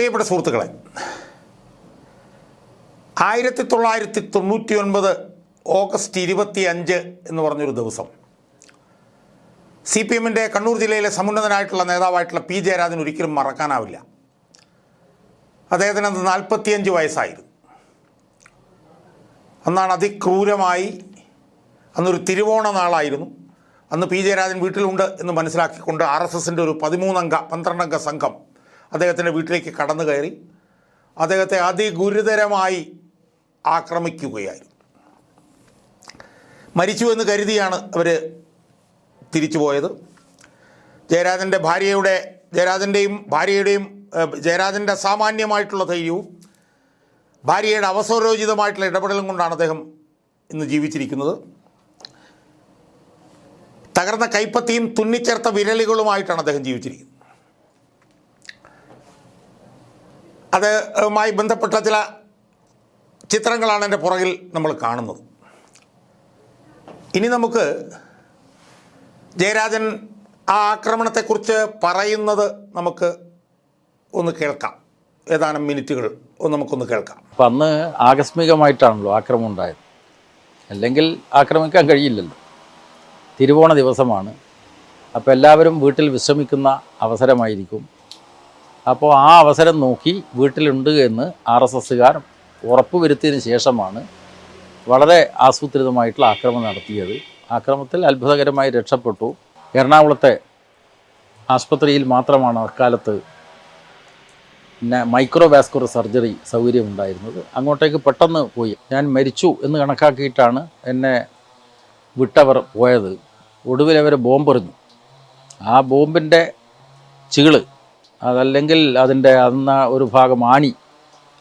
പ്രിയപ്പെട്ട സുഹൃത്തുക്കളെ, 1999 ഓഗസ്റ്റ് 25 എന്ന് പറഞ്ഞൊരു ദിവസം CPM-ൻ്റെ കണ്ണൂർ ജില്ലയിലെ സമുന്നതനായിട്ടുള്ള നേതാവായിട്ടുള്ള പി ജയരാജൻ ഒരിക്കലും മറക്കാനാവില്ല. അദ്ദേഹത്തിന് 45 വയസ്സായിരുന്നു. അന്നാണ് അതിക്രൂരമായി, അന്നൊരു തിരുവോണ നാളായിരുന്നു. അന്ന് പി ജയരാജൻ വീട്ടിലുണ്ട് എന്ന് മനസ്സിലാക്കിക്കൊണ്ട് RSSൻ്റെ ഒരു 12 അംഗ സംഘം അദ്ദേഹത്തിൻ്റെ വീട്ടിലേക്ക് കടന്നു കയറി അദ്ദേഹത്തെ അതിഗുരുതരമായി ആക്രമിക്കുകയായിരുന്നു. മരിച്ചു എന്ന് കരുതിയാണ് അവർ തിരിച്ചു പോയത്. ജയരാജൻ്റെ ജയരാജൻ്റെ അസാമാന്യമായിട്ടുള്ള ധൈര്യവും ഭാര്യയുടെ അവസരോചിതമായിട്ടുള്ള ഇടപെടലും കൊണ്ടാണ് അദ്ദേഹം ഇന്ന് ജീവിച്ചിരിക്കുന്നത്. തകർന്ന കൈപ്പത്തിയും തുന്നിച്ചേർത്ത വിരലുകളുമായിട്ടാണ് അദ്ദേഹം ജീവിച്ചിരിക്കുന്നത്. അതുമായി ബന്ധപ്പെട്ട ചില ചിത്രങ്ങളാണ് എൻ്റെ പുറകിൽ നമ്മൾ കാണുന്നത്. ഇനി നമുക്ക് ജയരാജൻ ആ ആക്രമണത്തെക്കുറിച്ച് പറയുന്നത് നമുക്ക് ഒന്ന് കേൾക്കാം. ഏതാനും മിനിറ്റുകൾ നമുക്കൊന്ന് കേൾക്കാം. അപ്പം അന്ന് ആകസ്മികമായിട്ടാണല്ലോ ആക്രമണം ഉണ്ടായത്, അല്ലെങ്കിൽ ആക്രമിക്കാൻ കഴിയില്ലല്ലോ. തിരുവോണ ദിവസമാണ്, അപ്പോൾ എല്ലാവരും വീട്ടിൽ വിശ്രമിക്കുന്ന അവസരമായിരിക്കും. അപ്പോൾ ആ അവസരം നോക്കി വീട്ടിലുണ്ട് എന്ന് RSSകാർ ഉറപ്പുവരുത്തിയതിന് ശേഷമാണ് വളരെ ആസൂത്രിതമായിട്ടുള്ള ആക്രമണം നടത്തിയത്. ആക്രമണത്തിൽ അത്ഭുതകരമായി രക്ഷപ്പെട്ടു. എറണാകുളത്തെ ആശുപത്രിയിൽ മാത്രമാണ് അക്കാലത്ത് മൈക്രോവാസ്കുലർ സർജറി സൗകര്യമുണ്ടായിരുന്നത്. അങ്ങോട്ടേക്ക് പെട്ടെന്ന് പോയി. ഞാൻ മരിച്ചു എന്ന് കണക്കാക്കിയിട്ടാണ് എന്നെ വിട്ടവർ പോയത്. ഒടുവിൽ അവർ ബോംബെറിഞ്ഞു. ആ ബോംബിൻ്റെ ചികള്, അതല്ലെങ്കിൽ അതിൻ്റെ ഒരു ഭാഗം ആണി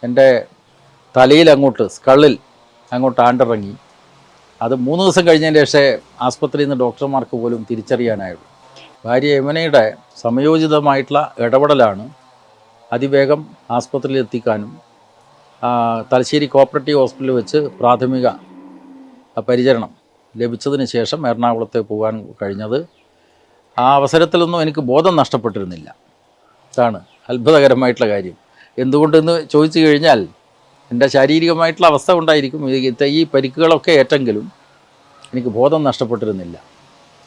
എൻ്റെ തലയിൽ അങ്ങോട്ട്, സ്കള്ളിൽ അങ്ങോട്ട് ആണ്ടിറങ്ങി. അത് 3 ദിവസം കഴിഞ്ഞതിന് ശേഷം ആസ്പത്രിയിൽ നിന്ന് ഡോക്ടർമാർക്ക് പോലും തിരിച്ചറിയാനായുള്ളൂ. ഭാര്യ യമനയുടെ സമയോചിതമായിട്ടുള്ള ഇടപെടലാണ് അതിവേഗം ആസ്പത്രിയിൽ എത്തിക്കാനും തലശ്ശേരി കോപ്പറേറ്റീവ് ഹോസ്പിറ്റലിൽ വെച്ച് പ്രാഥമിക പരിചരണം ലഭിച്ചതിന് ശേഷം എറണാകുളത്തെ പോകാൻ കഴിഞ്ഞത്. ആ അവസരത്തിലൊന്നും എനിക്ക് ബോധം നഷ്ടപ്പെട്ടിരുന്നില്ല. ഇതാണ് അത്ഭുതകരമായിട്ടുള്ള കാര്യം. എന്തുകൊണ്ടെന്ന് ചോദിച്ചു കഴിഞ്ഞാൽ എൻ്റെ ശാരീരികമായിട്ടുള്ള അവസ്ഥ കൊണ്ടായിരിക്കും. ഈ പരിക്കുകളൊക്കെ ഏറ്റെങ്കിലും എനിക്ക് ബോധം നഷ്ടപ്പെട്ടിരുന്നില്ല.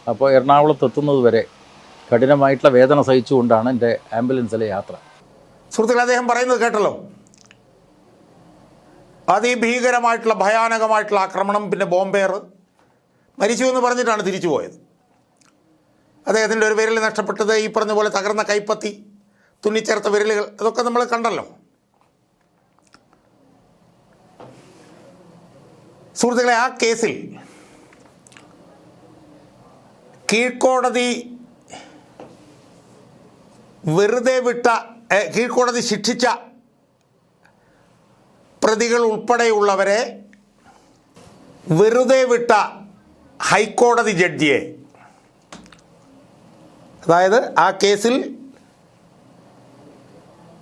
അപ്പോൾ എറണാകുളത്ത് എത്തുന്നത് വരെ കഠിനമായിട്ടുള്ള വേദന സഹിച്ചുകൊണ്ടാണ് എൻ്റെ ആംബുലൻസിലെ യാത്ര. സുഹൃത്തുക്കളെ, അദ്ദേഹം പറയുന്നത് കേട്ടല്ലോ. അതിഭീകരമായിട്ടുള്ള ഭയാനകമായിട്ടുള്ള ആക്രമണം, പിന്നെ ബോംബേർ, മരിച്ചു എന്ന് പറഞ്ഞിട്ടാണ് തിരിച്ചു പോയത്. അദ്ദേഹത്തിൻ്റെ ഒരു വിരൽ നഷ്ടപ്പെട്ടത്, ഈ പറഞ്ഞ പോലെ തകർന്ന കൈപ്പത്തി, തുന്നിച്ചേർത്ത വിരലുകൾ, ഇതൊക്കെ നമ്മൾ കണ്ടല്ലോ. സുഹൃത്തുക്കളെ, ആ കേസിൽ കീഴ്ക്കോടതി ശിക്ഷിച്ച പ്രതികൾ ഉൾപ്പെടെയുള്ളവരെ വെറുതെ വിട്ട ഹൈക്കോടതി ജഡ്ജിയെ, അതായത് ആ കേസിൽ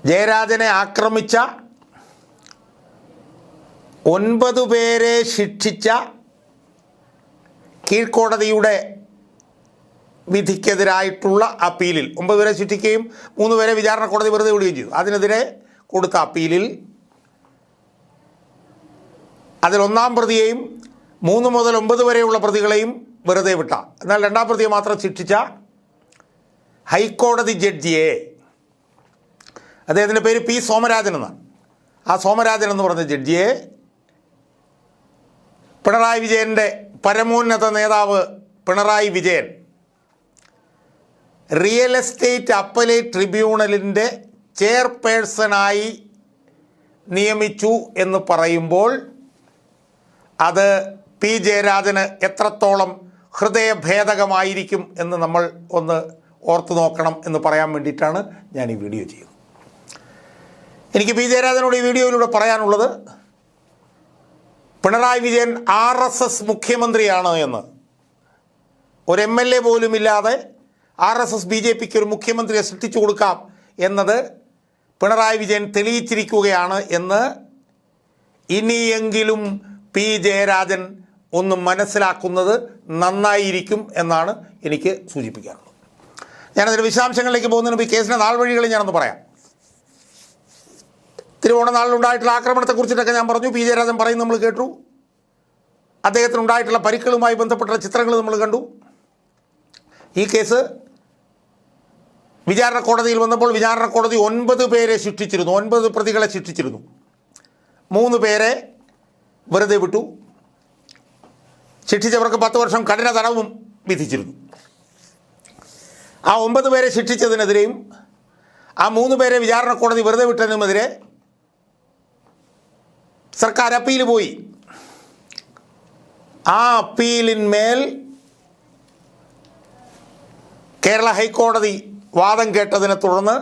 ജയരാജനെ ആക്രമിച്ച 9 പേരെ ശിക്ഷിച്ച കീഴ്ക്കോടതിയുടെ വിധിക്കെതിരായിട്ടുള്ള അപ്പീലിൽ 9 പേരെ ശിക്ഷിക്കുകയും 3 പേരെ വിചാരണ കോടതി വെറുതെ വിടുകയും ചെയ്തു. അതിനെതിരെ കൊടുത്ത അപ്പീലിൽ അതിൽ 1-ാം പ്രതിയെയും 3 മുതൽ 9 വരെയുള്ള പ്രതികളെയും വെറുതെ വിട്ട, എന്നാൽ 2-ാം പ്രതിയെ മാത്രം ശിക്ഷിച്ച ഹൈക്കോടതി ജഡ്ജിയെ, അദ്ദേഹത്തിൻ്റെ പേര് പി സോമരാജൻ എന്നാണ്, ആ സോമരാജൻ എന്ന് പറഞ്ഞ ജഡ്ജിയെ പിണറായി വിജയൻ്റെ പരമോന്നത നേതാവ് Pinarayi Vijayan real estate appellate ട്രിബ്യൂണലിൻ്റെ ചെയർപേഴ്സണായി നിയമിച്ചു എന്ന് പറയുമ്പോൾ അത് പി ജയരാജന് എത്രത്തോളം ഹൃദയഭേദകമായിരിക്കും എന്ന് നമ്മൾ ഒന്ന് ഓർത്തു നോക്കണം എന്ന് പറയാൻ വേണ്ടിയിട്ടാണ് ഞാൻ ഈ വീഡിയോ ചെയ്യുന്നത്. എനിക്ക് പി ജയരാജനോട് ഈ വീഡിയോയിലൂടെ പറയാനുള്ളത്, പിണറായി വിജയൻ RSS മുഖ്യമന്ത്രിയാണ് എന്ന്, ഒരു MLA പോലുമില്ലാതെ RSS BJPക്ക് ഒരു മുഖ്യമന്ത്രിയെ സൃഷ്ടിച്ചു കൊടുക്കാം എന്നത് പിണറായി വിജയൻ തെളിയിച്ചിരിക്കുകയാണ് എന്ന് ഇനിയെങ്കിലും പി ജയരാജൻ ഒന്ന് മനസ്സിലാക്കുന്നത് നന്നായിരിക്കും എന്നാണ് എനിക്ക് സൂചിപ്പിക്കാനുള്ളത്. ഞാനതിൻ്റെ വിശദാംശങ്ങളിലേക്ക് പോകുന്നതിന് മുമ്പ് ഈ കേസിൻ്റെ നാൾ വഴികൾ ഞാനൊന്ന് പറയാം. തിരുവോണനാളിലുണ്ടായിട്ടുള്ള ആക്രമണത്തെക്കുറിച്ചിട്ടൊക്കെ ഞാൻ പറഞ്ഞു. പി ജയരാജൻ പറയും നമ്മൾ കേട്ടു. അദ്ദേഹത്തിനുണ്ടായിട്ടുള്ള പരിക്കുകളുമായി ബന്ധപ്പെട്ട ചിത്രങ്ങൾ നമ്മൾ കണ്ടു. ഈ കേസ് വിചാരണ കോടതിയിൽ വന്നപ്പോൾ വിചാരണ കോടതി 9 പേരെ ശിക്ഷിച്ചിരുന്നു, 9 പ്രതികളെ ശിക്ഷിച്ചിരുന്നു. 3 പേരെ വെറുതെ വിട്ടു. ശിക്ഷിച്ചവർക്ക് 10 വർഷം കഠിന തടവും വിധിച്ചിരുന്നു. ആ 9 പേരെ ശിക്ഷിച്ചതിനെതിരെയും ആ 3 പേരെ വിചാരണ കോടതി വെറുതെ വിട്ടതിനുമെതിരെ സർക്കാർ അപ്പീൽ പോയി. ആ അപ്പീലിന്മേൽ കേരള ഹൈക്കോടതി വാദം കേട്ടതിനെ തുടർന്ന്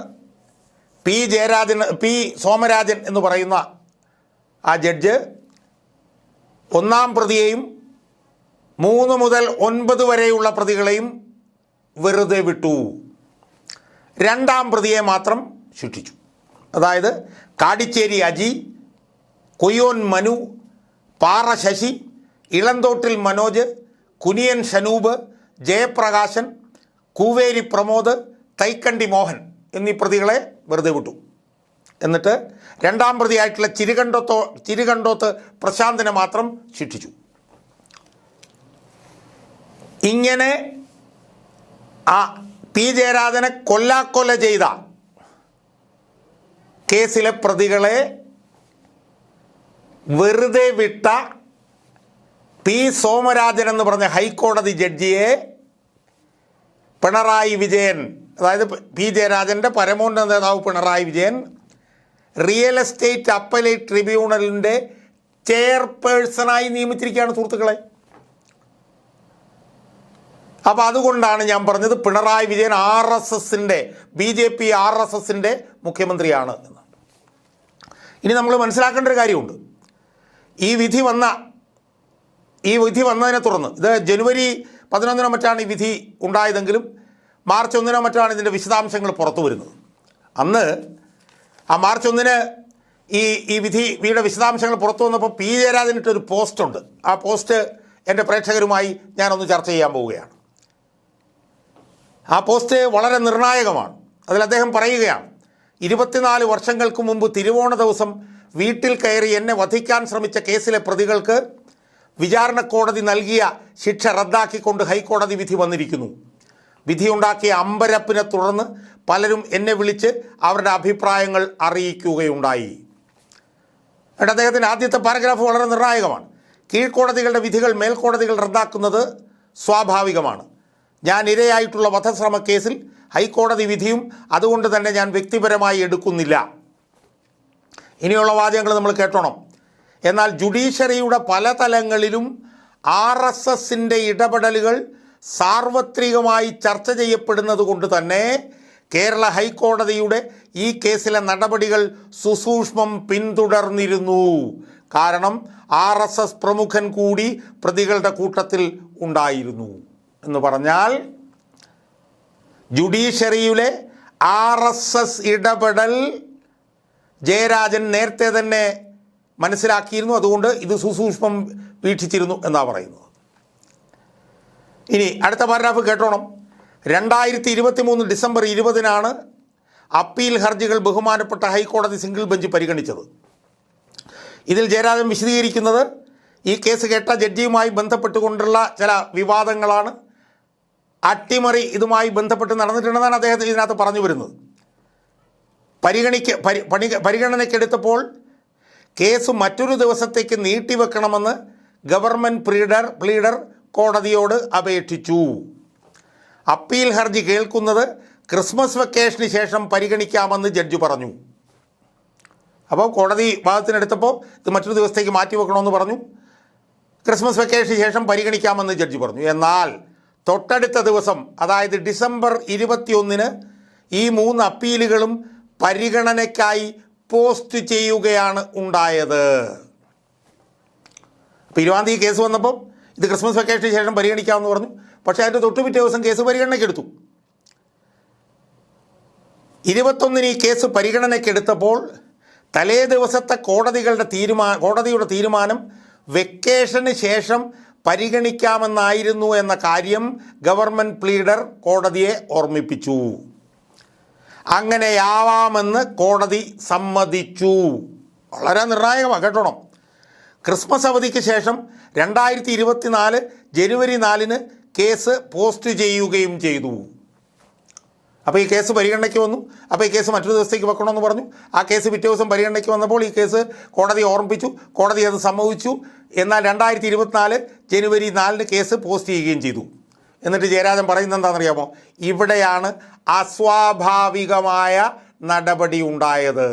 പി സോമരാജൻ എന്ന് പറയുന്ന ആ ജഡ്ജ് 1-ാം പ്രതിയെയും 3 മുതൽ 9 വരെയുള്ള പ്രതികളെയും വെറുതെ വിട്ടു. 2-ാം പ്രതിയെ മാത്രം ശിക്ഷിച്ചു. അതായത് കാടിച്ചേരി അജി, കൊയ്യോൻ മനു, പാറ ശശി, ഇളന്തോട്ടിൽ മനോജ്, കുനിയൻ ഷനൂബ്, ജയപ്രകാശൻ, കൂവേരി പ്രമോദ്, തൈക്കണ്ടി മോഹൻ എന്നീ പ്രതികളെ വെറുതെ വിട്ടു. എന്നിട്ട് 2-ാം പ്രതിയായിട്ടുള്ള ചിരികണ്ടോത്ത് പ്രശാന്തിനെ മാത്രം ശിക്ഷിച്ചു. ഇങ്ങനെ ആ പി ജയരാജനെ കൊല്ലാക്കൊല ചെയ്ത കേസിലെ പ്രതികളെ വെറുതെ വിട്ട പി സോമരാജൻ എന്ന് പറഞ്ഞ ഹൈക്കോടതി ജഡ്ജിയെ പിണറായി വിജയൻ, അതായത് പി ജയരാജൻ്റെ പരമോന്നത നേതാവ് Pinarayi Vijayan real estate appellate ട്രിബ്യൂണലിൻ്റെ ചെയർപേഴ്സണായി നിയമിച്ചിരിക്കുകയാണ് സുഹൃത്തുക്കളെ. അപ്പോൾ അതുകൊണ്ടാണ് ഞാൻ പറഞ്ഞത് പിണറായി വിജയൻ RSSൻ്റെ BJP RSSൻ്റെ മുഖ്യമന്ത്രിയാണ് എന്ന്. ഇനി നമ്മൾ മനസ്സിലാക്കേണ്ട ഒരു കാര്യമുണ്ട്. ഈ വിധി വന്നതിനെ തുടർന്ന്, ഇത് ജനുവരി 11 മറ്റാണ് ഈ വിധി ഉണ്ടായതെങ്കിലും മാർച്ച് 1 മറ്റാണ് ഇതിൻ്റെ വിശദാംശങ്ങൾ പുറത്തു വരുന്നത്. അന്ന് ആ മാർച്ച് 1 ഈ വിധിയുടെ വിശദാംശങ്ങൾ പുറത്തു വന്നപ്പോൾ പി ജയരാജനിട്ടൊരു പോസ്റ്റുണ്ട്. ആ പോസ്റ്റ് എൻ്റെ പ്രേക്ഷകരുമായി ഞാനൊന്ന് ചർച്ച ചെയ്യാൻ പോവുകയാണ്. ആ പോസ്റ്റ് വളരെ നിർണായകമാണ്. അതിൽ അദ്ദേഹം പറയുകയാണ്, 24 വർഷങ്ങൾക്ക് മുമ്പ് തിരുവോണ ദിവസം വീട്ടിൽ കയറി എന്നെ വധിക്കാൻ ശ്രമിച്ച കേസിലെ പ്രതികൾക്ക് വിചാരണ കോടതി നൽകിയ ശിക്ഷ റദ്ദാക്കിക്കൊണ്ട് ഹൈക്കോടതി വിധി വന്നിരിക്കുന്നു. വിധിയുണ്ടാക്കിയ അമ്പരപ്പിനെ തുടർന്ന് പലരും എന്നെ വിളിച്ച് അവരുടെ അഭിപ്രായങ്ങൾ അറിയിക്കുകയുണ്ടായി. എന്നിട്ട് അദ്ദേഹത്തിൻ്റെ ആദ്യത്തെ പാരഗ്രാഫ് വളരെ നിർണായകമാണ്. കീഴ്ക്കോടതികളുടെ വിധികൾ മേൽക്കോടതികൾ റദ്ദാക്കുന്നത് സ്വാഭാവികമാണ്. ഞാൻ ഇരയായിട്ടുള്ള വധശ്രമ കേസിൽ ഹൈക്കോടതി വിധിയും അതുകൊണ്ട് തന്നെ ഞാൻ വ്യക്തിപരമായി എടുക്കുന്നില്ല. ഇനിയുള്ള വാചകങ്ങൾ നമ്മൾ കേട്ടോണം. എന്നാൽ ജുഡീഷ്യറിയുടെ പല തലങ്ങളിലും RSSൻ്റെ ഇടപെടലുകൾ സാർവത്രികമായി ചർച്ച ചെയ്യപ്പെടുന്നത് കൊണ്ട് തന്നെ കേരള ഹൈക്കോടതിയുടെ ഈ കേസിലെ നടപടികൾ സുസൂക്ഷ്മം പിന്തുടർന്നിരുന്നു. കാരണം RSS പ്രമുഖൻ കൂടി പ്രതികളുടെ കൂട്ടത്തിൽ ഉണ്ടായിരുന്നു എന്ന് പറഞ്ഞാൽ ജുഡീഷ്യറിയിലെ RSS ഇടപെടൽ ജയരാജൻ നേരത്തെ തന്നെ മനസ്സിലാക്കിയിരുന്നു. അതുകൊണ്ട് ഇത് സുസൂക്ഷ്മം വീക്ഷിച്ചിരുന്നു എന്നാണ് പറയുന്നത്. ഇനി അടുത്ത പാരഗ്രാഫ് കേട്ടോണം. 2023 ഡിസംബർ 20-നാണ് അപ്പീൽ ഹർജികൾ ബഹുമാനപ്പെട്ട ഹൈക്കോടതി സിംഗിൾ ബെഞ്ച് പരിഗണിച്ചത്. ഇതിൽ ജയരാജൻ വിശദീകരിക്കുന്നത് ഈ കേസ് കേട്ട ജഡ്ജിയുമായി ബന്ധപ്പെട്ടുകൊണ്ടുള്ള ചില വിവാദങ്ങളാണ്, അട്ടിമറി ഇതുമായി ബന്ധപ്പെട്ട് നടന്നിട്ടുണ്ടെന്നാണ് അദ്ദേഹം ഇതിനകത്ത് പറഞ്ഞു വരുന്നത്. പരിഗണനയ്ക്കെടുത്തപ്പോൾ കേസ് മറ്റൊരു ദിവസത്തേക്ക് നീട്ടിവെക്കണമെന്ന് ഗവൺമെൻറ് പ്ലീഡർ കോടതിയോട് അപേക്ഷിച്ചു. അപ്പീൽ ഹർജി കേൾക്കുന്നത് ക്രിസ്മസ് വെക്കേഷന് ശേഷം പരിഗണിക്കാമെന്ന് ജഡ്ജി പറഞ്ഞു. അപ്പോൾ കോടതി ഭാഗത്തിനെടുത്തപ്പോൾ ഇത് മറ്റൊരു ദിവസത്തേക്ക് മാറ്റിവെക്കണമെന്ന് പറഞ്ഞു. ക്രിസ്മസ് വെക്കേഷന് ശേഷം പരിഗണിക്കാമെന്ന് ജഡ്ജി പറഞ്ഞു. എന്നാൽ തൊട്ടടുത്ത ദിവസം, അതായത് ഡിസംബർ 21-ന് ഈ 3 അപ്പീലുകളും പരിഗണനയ്ക്കായി പോസ്റ്റ് ചെയ്യുകയാണ് ഉണ്ടായത്. അപ്പോൾ 20-ാം തീയതി കേസ് വന്നപ്പോൾ ഇത് ക്രിസ്മസ് വെക്കേഷന് ശേഷം പരിഗണിക്കാമെന്ന് പറഞ്ഞു. പക്ഷേ അതിൻ്റെ തൊട്ടുപിറ്റേ ദിവസം കേസ് പരിഗണനയ്ക്കെടുത്തു. 21-ന് ഈ കേസ് പരിഗണനയ്ക്കെടുത്തപ്പോൾ തലേ ദിവസത്തെ കോടതിയുടെ തീരുമാനം വെക്കേഷന് ശേഷം പരിഗണിക്കാമെന്നായിരുന്നു എന്ന കാര്യം ഗവൺമെൻറ് പ്ലീഡർ കോടതിയെ ഓർമ്മിപ്പിച്ചു. അങ്ങനെയാവാമെന്ന് കോടതി സമ്മതിച്ചു. വളരെ നിർണായകമാണ്, കേട്ടോണം. ക്രിസ്മസ് അവധിക്ക് ശേഷം 2024 ജനുവരി 4 കേസ് പോസ്റ്റ് ചെയ്യുകയും ചെയ്തു. അപ്പോൾ ഈ കേസ് പരിഗണനയ്ക്ക് വന്നു. അപ്പോൾ ഈ കേസ് മറ്റൊരു ദിവസത്തേക്ക് വെക്കണമെന്ന് പറഞ്ഞു. ആ കേസ് പിറ്റേ ദിവസം പരിഗണനയ്ക്ക് വന്നപ്പോൾ ഈ കേസ് കോടതി ഓർമ്മിപ്പിച്ചു. കോടതി അത് സമ്മതിച്ചു. എന്നാൽ 2024 ജനുവരി 4 കേസ് പോസ്റ്റ് ചെയ്യുകയും ചെയ്തു. എന്നിട്ട് ജയരാജൻ പറയുന്നത് എന്താണെന്നറിയാമോ? ഇവിടെയാണ് അസ്വാഭാവികമായ നടപടി ഉണ്ടായത്.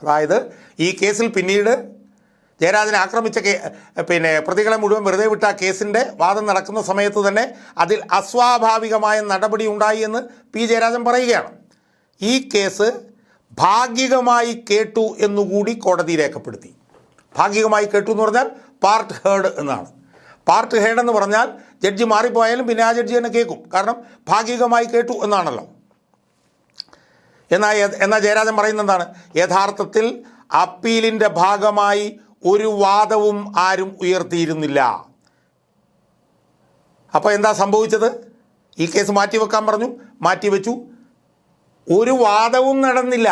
അതായത് ഈ കേസിൽ പിന്നീട് ജയരാജനെ ആക്രമിച്ച പ്രതികളെ മുഴുവൻ വെറുതെ വിട്ട കേസിൻ്റെ വാദം നടക്കുന്ന സമയത്ത് തന്നെ അതിൽ അസ്വാഭാവികമായ നടപടി ഉണ്ടായി എന്ന് പി ജയരാജൻ പറയുകയാണ്. ഈ കേസ് ഭാഗികമായി കേട്ടു എന്നുകൂടി കോടതി രേഖപ്പെടുത്തി. ഭാഗികമായി കേട്ടു എന്ന് പറഞ്ഞാൽ പാർട്ട് ഹേർഡ് എന്നാണ്. പാർട്ട് ഹേർഡ് എന്ന് പറഞ്ഞാൽ ജഡ്ജി മാറിപ്പോയാലും പിന്നെ ആ ജഡ്ജി തന്നെ കേൾക്കും. കാരണം ഭാഗികമായി കേട്ടു എന്നാണല്ലോ. എന്നാൽ ജയരാജൻ പറയുന്നത് എന്താണ്? യഥാർത്ഥത്തിൽ അപ്പീലിൻ്റെ ഭാഗമായി ഒരു വാദവും ആരും ഉയർത്തിയിരുന്നില്ല. അപ്പോൾ എന്താ സംഭവിച്ചത്? ഈ കേസ് മാറ്റിവെക്കാൻ പറഞ്ഞു, മാറ്റിവെച്ചു. ഒരു വാദവും നടന്നില്ല.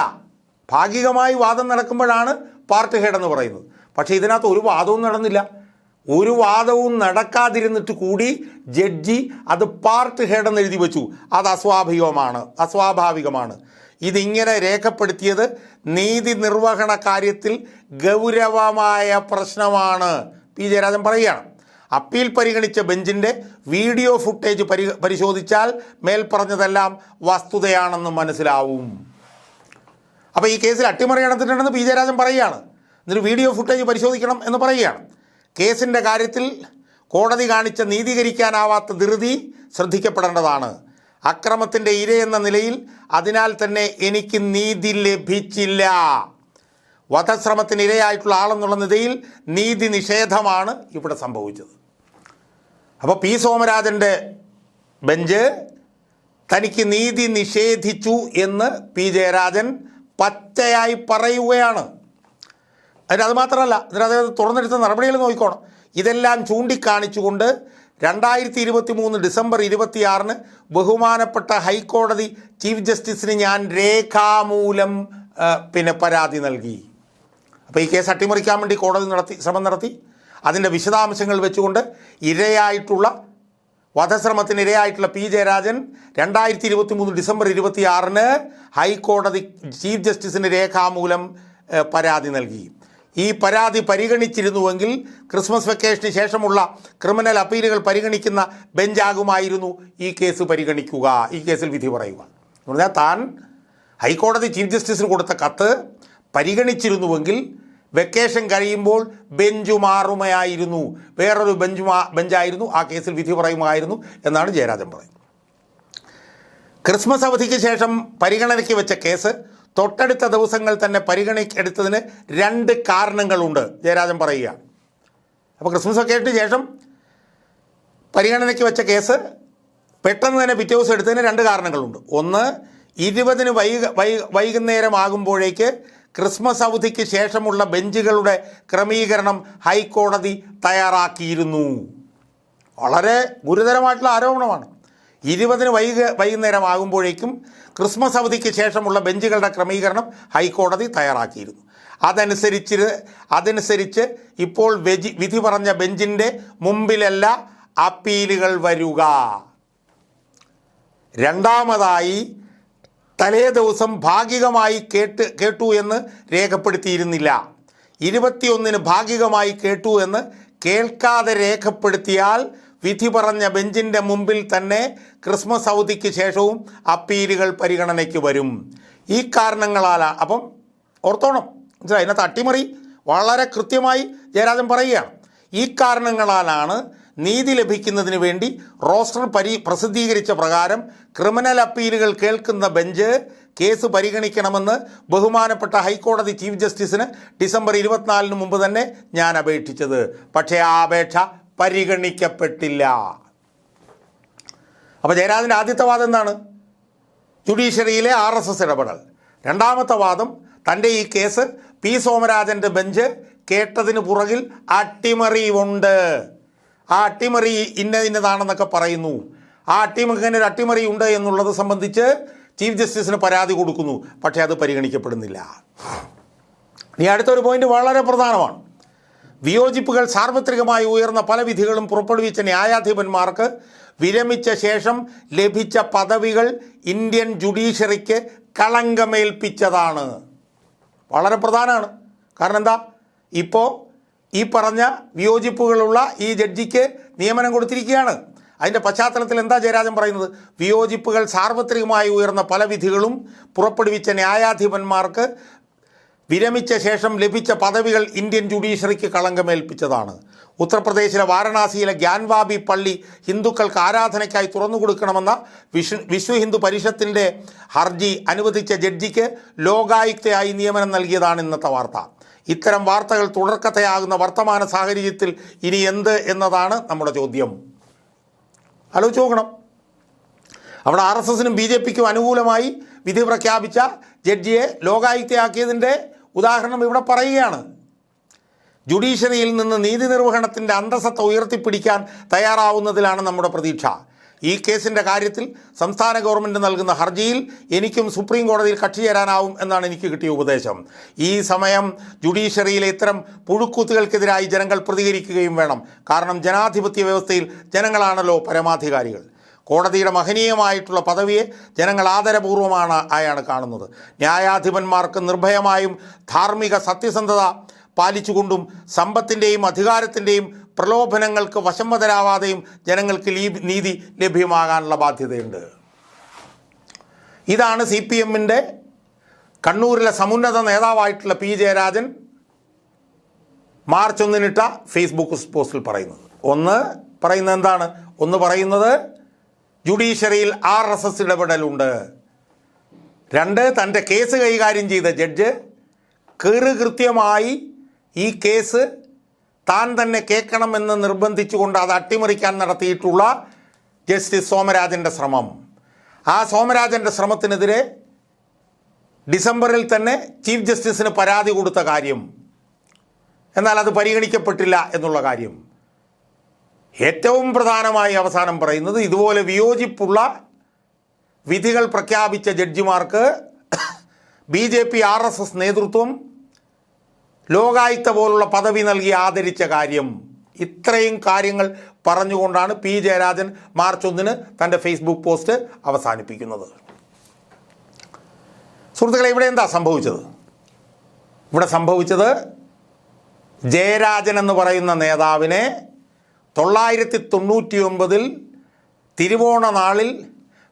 ഭാഗികമായി വാദം നടക്കുമ്പോഴാണ് പാർട്ട് ഹെഡ് എന്ന് പറയുന്നത്. പക്ഷേ ഇതിനകത്ത് ഒരു വാദവും നടന്നില്ല. ഒരു വാദവും നടക്കാതിരുന്നിട്ട് കൂടി ജഡ്ജി അത് പാർട്ട് ഹെഡ് എന്ന് എഴുതി വെച്ചു. അത് അസ്വാഭാവികമാണ്. ഇതിങ്ങനെ രേഖപ്പെടുത്തിയത് നീതി നിർവഹണ കാര്യത്തിൽ ഗൗരവമായ പ്രശ്നമാണ്. പി ജയരാജൻ പറയുകയാണ്. അപ്പീൽ പരിഗണിച്ച ബെഞ്ചിൻ്റെ വീഡിയോ ഫുട്ടേജ് പരിശോധിച്ചാൽ മേൽപ്പറഞ്ഞതെല്ലാം വസ്തുതയാണെന്ന് മനസ്സിലാവും. അപ്പോൾ ഈ കേസിൽ അട്ടിമറി നടന്നിട്ടുണ്ടെന്ന് പി ജയരാജൻ പറയുകയാണ്. എന്നിട്ട് വീഡിയോ ഫുട്ടേജ് പരിശോധിക്കണം എന്ന് പറയുകയാണ്. കേസിൻ്റെ കാര്യത്തിൽ കോടതി കാണിച്ച നീതീകരിക്കാനാവാത്ത ധൃതി ശ്രദ്ധിക്കപ്പെടേണ്ടതാണ്. അക്രമത്തിൻ്റെ ഇരയെന്ന നിലയിൽ അതിനാൽ തന്നെ എനിക്ക് നീതി ലഭിച്ചില്ല. വധശ്രമത്തിന് ഇരയായിട്ടുള്ള ആളെന്നുള്ള നിലയിൽ നീതി നിഷേധമാണ് ഇവിടെ സംഭവിച്ചത്. അപ്പോൾ പി സോമരാജൻ്റെ ബെഞ്ച് തനിക്ക് നീതി നിഷേധിച്ചു എന്ന് പി ജയരാജൻ പച്ചയായി പറയുകയാണ്. അത് മാത്രമല്ല, ഇതിനകത്ത് തുറന്നെടുത്ത നടപടികൾ നോക്കിക്കോണം. ഇതെല്ലാം ചൂണ്ടിക്കാണിച്ചുകൊണ്ട് 2023 ഡിസംബർ 26 ബഹുമാനപ്പെട്ട ഹൈക്കോടതി ചീഫ് ജസ്റ്റിസിന് ഞാൻ രേഖാമൂലം പരാതി നൽകി. അപ്പോൾ ഈ കേസ് അട്ടിമറിക്കാൻ വേണ്ടി കോടതി ശ്രമം നടത്തി. അതിൻ്റെ വിശദാംശങ്ങൾ വെച്ചുകൊണ്ട് വധശ്രമത്തിന് ഇരയായിട്ടുള്ള പി ജയരാജൻ 2023 ഡിസംബർ 26 ഹൈക്കോടതി ചീഫ് ജസ്റ്റിസിന് രേഖാമൂലം പരാതി നൽകി. ഈ പരാതി പരിഗണിച്ചിരുന്നുവെങ്കിൽ ക്രിസ്മസ് വെക്കേഷന് ശേഷമുള്ള ക്രിമിനൽ അപ്പീലുകൾ പരിഗണിക്കുന്ന ബെഞ്ചാകുമായിരുന്നു ഈ കേസ് പരിഗണിക്കുക, ഈ കേസിൽ വിധി പറയുക. എന്ന് പറഞ്ഞാൽ താൻ ഹൈക്കോടതി ചീഫ് ജസ്റ്റിസിന് കൊടുത്ത കത്ത് പരിഗണിച്ചിരുന്നുവെങ്കിൽ വെക്കേഷൻ കഴിയുമ്പോൾ ബെഞ്ച് മാറുമായിരുന്നു, വേറൊരു ബെഞ്ചായിരുന്നു ആ കേസിൽ വിധി പറയുമായിരുന്നു എന്നാണ് ജയരാജൻ പറയുന്നത്. ക്രിസ്മസ് അവധിക്ക് ശേഷം പരിഗണനയ്ക്ക് വെച്ച കേസ് തൊട്ടടുത്ത ദിവസങ്ങൾ തന്നെ പരിഗണിക്കെടുത്തതിന് 2 കാരണങ്ങളുണ്ട് ജയരാജൻ പറയുക. അപ്പോൾ ക്രിസ്മസ് വെക്കേഷന് ശേഷം പരിഗണനയ്ക്ക് വെച്ച കേസ് പെട്ടെന്ന് തന്നെ പിറ്റേ ദിവസം എടുത്തതിന് 2 കാരണങ്ങളുണ്ട്. ഒന്ന്, 20 വൈകുന്നേരമാകുമ്പോഴേക്ക് ക്രിസ്മസ് അവധിക്ക് ശേഷമുള്ള ബെഞ്ചുകളുടെ ക്രമീകരണം ഹൈക്കോടതി തയ്യാറാക്കിയിരുന്നു. വളരെ ഗുരുതരമായിട്ടുള്ള ആരോപണമാണ്. 20 വൈകുന്നേരമാകുമ്പോഴേക്കും ക്രിസ്മസ് അവധിക്ക് ശേഷമുള്ള ബെഞ്ചുകളുടെ ക്രമീകരണം ഹൈക്കോടതി തയ്യാറാക്കിയിരുന്നു. അതനുസരിച്ച് ഇപ്പോൾ വിധി പറഞ്ഞ ബെഞ്ചിൻ്റെ മുമ്പിലല്ല അപ്പീലുകൾ വരിക. രണ്ടാമതായി, തലേ ദിവസം ഭാഗികമായി കേട്ടു എന്ന് രേഖപ്പെടുത്തിയിരുന്നില്ല. 21 ഭാഗികമായി കേട്ടു എന്ന് കേൾക്കാതെ രേഖപ്പെടുത്തിയാൽ വിധി പറഞ്ഞ ബെഞ്ചിൻ്റെ മുമ്പിൽ തന്നെ ക്രിസ്മസ് അവധിക്ക് ശേഷവും അപ്പീലുകൾ പരിഗണനയ്ക്ക് വരും. ഈ കാരണങ്ങളാലാണ്. അപ്പം ഓർത്തോണം, മനസ്സിലായി, അതിനകത്ത് അട്ടിമറി വളരെ കൃത്യമായി ജയരാജൻ പറയുകയാണ്. ഈ കാരണങ്ങളാലാണ് നീതി ലഭിക്കുന്നതിന് വേണ്ടി റോസ്റ്റർ പ്രസിദ്ധീകരിച്ച പ്രകാരം ക്രിമിനൽ അപ്പീലുകൾ കേൾക്കുന്ന ബെഞ്ച് കേസ് പരിഗണിക്കണമെന്ന് ബഹുമാനപ്പെട്ട ഹൈക്കോടതി ചീഫ് ജസ്റ്റിസിന് ഡിസംബർ 24 മുമ്പ് തന്നെ ഞാൻ അപേക്ഷിച്ചത്. പക്ഷേ ആ അപേക്ഷ പരിഗണിക്കപ്പെട്ടില്ല. അപ്പോൾ ജയരാജൻ്റെ ആദ്യത്തെ വാദം എന്താണ്? ജുഡീഷ്യറിയിലെ RSS ഇടപെടൽ. രണ്ടാമത്തെ വാദം, തൻ്റെ ഈ കേസ് പി സോമരാജൻ്റെ ബെഞ്ച് കേട്ടതിന് പുറകിൽ അട്ടിമറി ഉണ്ട്, ആ അട്ടിമറി ഇന്നതാണെന്നൊക്കെ പറയുന്നു. ആ ഒരു അട്ടിമറി ഉണ്ട് എന്നുള്ളത് സംബന്ധിച്ച് ചീഫ് ജസ്റ്റിസിന് പരാതി കൊടുക്കുന്നു, പക്ഷേ അത് പരിഗണിക്കപ്പെടുന്നില്ല. ഇനി അടുത്തൊരു പോയിന്റ് വളരെ പ്രധാനമാണ്. വിയോജിപ്പുകൾ സാർവത്രികമായി ഉയർന്ന പല വിധികളും പുറപ്പെടുവിച്ച ന്യായാധിപന്മാർക്ക് വിരമിച്ച ശേഷം ലഭിച്ച പദവികൾ ഇന്ത്യൻ ജുഡീഷ്യറിക്ക് കളങ്കമേൽപ്പിച്ചതാണ്. വളരെ പ്രധാനമാണ്. കാരണം എന്താ, ഇപ്പോൾ ഈ പറഞ്ഞ വിയോജിപ്പുകളുള്ള ഈ ജഡ്ജിക്ക് നിയമനം കൊടുത്തിരിക്കുകയാണ്. അതിൻ്റെ പശ്ചാത്തലത്തിൽ എന്താ ജയരാജൻ പറയുന്നത്? വിയോജിപ്പുകൾ സാർവത്രികമായി ഉയർന്ന പല വിധികളും പുറപ്പെടുവിച്ച ന്യായാധിപന്മാർക്ക് വിരമിച്ച ശേഷം ലഭിച്ച പദവികൾ ഇന്ത്യൻ ജുഡീഷ്യറിക്ക് കളങ്കമേൽപ്പിച്ചതാണ്. ഉത്തർപ്രദേശിലെ വാരണാസിയിലെ ഗ്യാൻവാബി പള്ളി ഹിന്ദുക്കൾക്ക് ആരാധനയ്ക്കായി തുറന്നു കൊടുക്കണമെന്ന വിശ്വ ഹിന്ദു പരിഷത്തിൻ്റെ ഹർജി അനുവദിച്ച ജഡ്ജിക്ക് ലോകായുക്തയായി നിയമനം നൽകിയതാണ് ഇന്നത്തെ വാർത്ത. ഇത്തരം വാർത്തകൾ തുടർക്കഥയാകുന്ന വർത്തമാന സാഹചര്യത്തിൽ ഇനി എന്ത് എന്നതാണ് നമ്മുടെ ചോദ്യം. ആലോചിച്ച് നോക്കണം. അവിടെ RSSനും BJPക്കും അനുകൂലമായി വിധി പ്രഖ്യാപിച്ച ജഡ്ജിയെ ലോകായുക്തയാക്കിയതിൻ്റെ ഉദാഹരണം ഇവിടെ പറയുകയാണ്. ജുഡീഷ്യറിയിൽ നിന്ന് നീതി നിർവഹണത്തിൻ്റെ അന്തസത്ത ഉയർത്തിപ്പിടിക്കാൻ തയ്യാറാവുന്നതിലാണ് നമ്മുടെ പ്രതീക്ഷ. ഈ കേസിൻ്റെ കാര്യത്തിൽ സംസ്ഥാന ഗവൺമെൻറ് നൽകുന്ന ഹർജിയിൽ എനിക്കും സുപ്രീം കോടതിയിൽ കക്ഷി ചേരാനാവും എന്നാണ് എനിക്ക് കിട്ടിയ ഉപദേശം. ഈ സമയം ജുഡീഷ്യറിയിലെ ഇത്തരം പുഴുക്കുത്തുകൾക്കെതിരായി ജനങ്ങൾ പ്രതികരിക്കുകയും വേണം. കാരണം ജനാധിപത്യ വ്യവസ്ഥയിൽ ജനങ്ങളാണല്ലോ പരമാധികാരികൾ. കോടതിയുടെ മഹനീയമായിട്ടുള്ള പദവിയെ ജനങ്ങൾ ആദരപൂർവ്വമാണ് കാണുന്നത്. ന്യായാധിപന്മാർക്ക് നിർഭയമായും ധാർമ്മിക സത്യസന്ധത പാലിച്ചുകൊണ്ടും സമ്പത്തിൻ്റെയും അധികാരത്തിൻ്റെയും പ്രലോഭനങ്ങൾക്ക് വശംവദരാവാതെയും ജനങ്ങൾക്ക് നീതി ലഭ്യമാകാനുള്ള ബാധ്യതയുണ്ട്. ഇതാണ് CPMൻ്റെ കണ്ണൂരിലെ സമുന്നത നേതാവായിട്ടുള്ള P. ജയരാജൻ മാർച്ച് 1-നിട്ട ഫേസ്ബുക്ക് പോസ്റ്റിൽ പറയുന്നത്. ഒന്ന് പറയുന്നത് ജുഡീഷ്യറിയിൽ RSS ഇടപെടലുണ്ട്. 2, തൻ്റെ കേസ് കൈകാര്യം ചെയ്ത ജഡ്ജ് കൃത്യമായി ഈ കേസ് താൻ തന്നെ കേൾക്കണമെന്ന് നിർബന്ധിച്ചുകൊണ്ട് അത് അട്ടിമറിക്കാൻ നടത്തിയിട്ടുള്ള ജസ്റ്റിസ് സോമരാജൻ്റെ ശ്രമം. ആ സോമരാജൻ്റെ ശ്രമത്തിനെതിരെ ഡിസംബറിൽ തന്നെ ചീഫ് ജസ്റ്റിസിന് പരാതി കൊടുത്ത കാര്യം, എന്നാൽ അത് പരിഗണിക്കപ്പെട്ടില്ല എന്നുള്ള കാര്യം. ഏറ്റവും പ്രധാനമായി അവസാനം പറയുന്നത്, ഇതുപോലെ വിയോജിപ്പുള്ള വിധികൾ പ്രഖ്യാപിച്ച ജഡ്ജിമാർക്ക് BJP RSS നേതൃത്വം ലോകായുക്ത പോലുള്ള പദവി നൽകി ആദരിച്ച കാര്യം. ഇത്രയും കാര്യങ്ങൾ പറഞ്ഞുകൊണ്ടാണ് P. ജയരാജൻ മാർച്ച് 1-ന് തൻ്റെ ഫേസ്ബുക്ക് പോസ്റ്റ് അവസാനിപ്പിക്കുന്നത്. സുഹൃത്തുക്കളെ, ഇവിടെ എന്താ സംഭവിച്ചത്? ഇവിടെ സംഭവിച്ചത് ജയരാജൻ എന്ന് പറയുന്ന നേതാവിനെ 999 തിരുവോണ നാളിൽ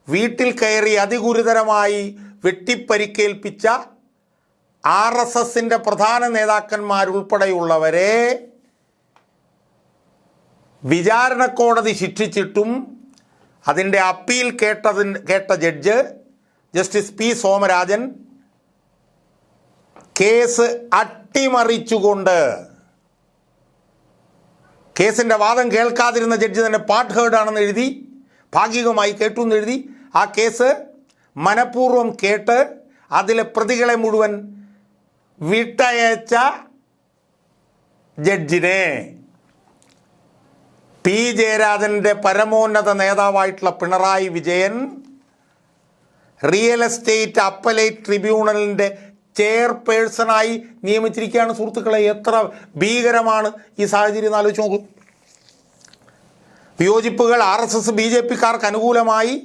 വീട്ടിൽ കയറി അതിഗുരുതരമായി വെട്ടിപ്പരിക്കേൽപ്പിച്ച RSSൻ്റെ പ്രധാന നേതാക്കന്മാരുൾപ്പെടെയുള്ളവരെ വിചാരണ കോടതി ശിക്ഷിച്ചിട്ടും അതിൻ്റെ അപ്പീൽ കേട്ട judge justice P. Somarajan case അട്ടിമറിച്ചുകൊണ്ട്, കേസിൻ്റെ വാദം കേൾക്കാതിരുന്ന ജഡ്ജി തന്നെ പാർട്ട് ഹേർഡാണെന്ന് എഴുതി, ഭാഗികമായി കേട്ടു എന്നെഴുതി, ആ കേസ് മനഃപൂർവ്വം കേട്ട് അതിലെ പ്രതികളെ മുഴുവൻ വിട്ടയച്ച ജഡ്ജിനെ P. ജയരാജൻ്റെ പരമോന്നത നേതാവായിട്ടുള്ള Pinarayi Vijayan real estate appellate ട്രിബ്യൂണലിൻ്റെ ചെയർപേഴ്സണായി നിയമിച്ചിരിക്കുകയാണ്. സുഹൃത്തുക്കളെ, എത്ര ഭീകരമാണ് ഈ സാഹചര്യം ആലോചിച്ച് നോക്കൂ. വിയോജിപ്പുകൾ RSS BJPക്കാർക്ക് അനുകൂലമായി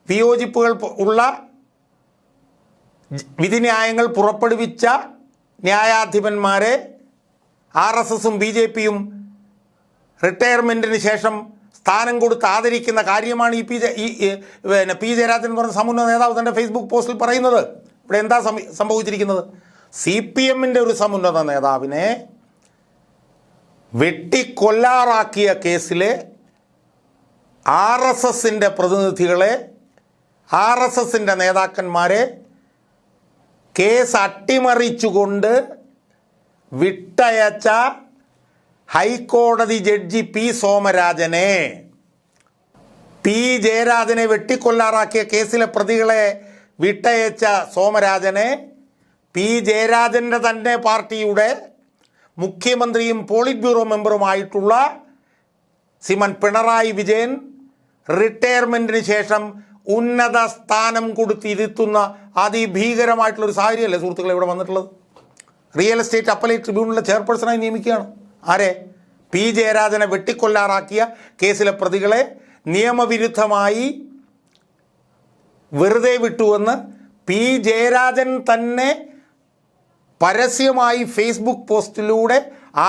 വിയോജിപ്പുകൾ ഉള്ള വിധിന്യായങ്ങൾ പുറപ്പെടുവിച്ച ന്യായാധിപന്മാരെ RSSും BJPയും റിട്ടയർമെൻറ്റിന് ശേഷം സ്ഥാനം കൊടുത്ത് ആദരിക്കുന്ന കാര്യമാണ് ഈ P. ജയരാജൻ എന്ന് പറഞ്ഞ സമുന്നത നേതാവ് തൻ്റെ ഫേസ്ബുക്ക് പോസ്റ്റിൽ പറയുന്നത്. ഇവിടെ എന്താ സംഭവിച്ചിരിക്കുന്നത്? CPMൻ്റെ ഒരു സമുന്നത നേതാവിനെ വെട്ടിക്കൊല്ലാറാക്കിയ കേസിലെ RSSൻ്റെ പ്രതിനിധികളെ, RSSൻ്റെ നേതാക്കന്മാരെ കേസ് അട്ടിമറിച്ചുകൊണ്ട് വിട്ടയച്ച ഹൈക്കോടതി ജഡ്ജി P. സോമരാജനെ, P. ജയരാജനെ വെട്ടിക്കൊല്ലാറാക്കിയ കേസിലെ പ്രതികളെ വിട്ടയച്ച സോമരാജനെ P. ജയരാജൻ്റെ തന്നെ പാർട്ടിയുടെ മുഖ്യമന്ത്രിയും പോളിറ്റ് ബ്യൂറോ മെമ്പറുമായിട്ടുള്ള ശ്രീമാൻ പിണറായി വിജയൻ റിട്ടയർമെൻറ്റിന് ശേഷം ഉന്നത സ്ഥാനം കൊടുത്തിരുത്തുന്ന അതിഭീകരമായിട്ടുള്ളൊരു സാഹചര്യമല്ലേ സുഹൃത്തുക്കളെ ഇവിടെ വന്നിട്ടുള്ളത്. റിയൽ എസ്റ്റേറ്റ് അപ്പലേറ്റ് ട്രിബ്യൂണലിലെ ചെയർപേഴ്സണായി നിയമിക്കുകയാണ്. ആരെ? പി ജയരാജനെ വെട്ടിക്കൊല്ലാറാക്കിയ കേസിലെ പ്രതികളെ നിയമവിരുദ്ധമായി വെറുതെ വിട്ടുവെന്ന് പി ജയരാജൻ തന്നെ പരസ്യമായി ഫേസ്ബുക്ക് പോസ്റ്റിലൂടെ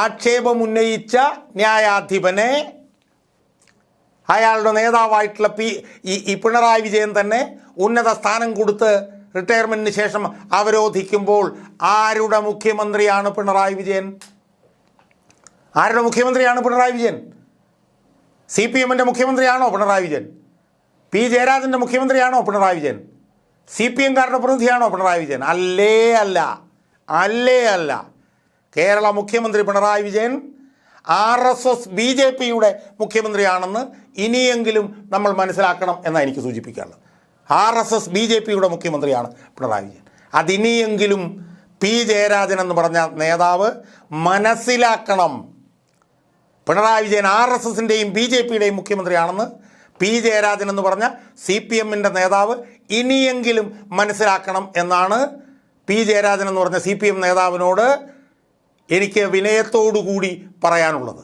ആക്ഷേപമുന്നയിച്ച ന്യായാധിപനെ അയാളുടെ നേതാവായിട്ടുള്ള ഈ പിണറായി വിജയൻ തന്നെ ഉന്നത സ്ഥാനം കൊടുത്ത് റിട്ടയർമെൻറ്റിന് ശേഷം അവരോധിക്കുമ്പോൾ ആരുടെ മുഖ്യമന്ത്രിയാണ് പിണറായി വിജയൻ? ആരുടെ മുഖ്യമന്ത്രിയാണ് പിണറായി വിജയൻ? CPM-ൻ്റെ മുഖ്യമന്ത്രിയാണോ പിണറായി വിജയൻ? പി ജയരാജൻ്റെ മുഖ്യമന്ത്രിയാണോ പിണറായി വിജയൻ? CPM-കാരുടെ പ്രതിനിധിയാണോ പിണറായി വിജയൻ? അല്ലേ അല്ല. കേരള മുഖ്യമന്ത്രി പിണറായി വിജയൻ RSS BJP-യുടെ മുഖ്യമന്ത്രിയാണെന്ന് ഇനിയെങ്കിലും നമ്മൾ മനസ്സിലാക്കണം എന്നാണ് എനിക്ക് സൂചിപ്പിക്കാനുള്ളത്. RSS BJP-യുടെ മുഖ്യമന്ത്രിയാണ് പിണറായി വിജയൻ. അതിനിയെങ്കിലും പി ജയരാജൻ എന്ന് പറഞ്ഞ നേതാവ് മനസ്സിലാക്കണം. പിണറായി വിജയൻ RSS-ൻ്റെയും BJP-യുടെയും മുഖ്യമന്ത്രിയാണെന്ന് പി ജയരാജൻ എന്ന് പറഞ്ഞ CPM-ൻ്റെ നേതാവ് ഇനിയെങ്കിലും മനസ്സിലാക്കണം എന്നാണ് പി ജയരാജൻ എന്ന് പറഞ്ഞ CPM നേതാവിനോട് എനിക്ക് വിനയത്തോടു കൂടി പറയാനുള്ളത്.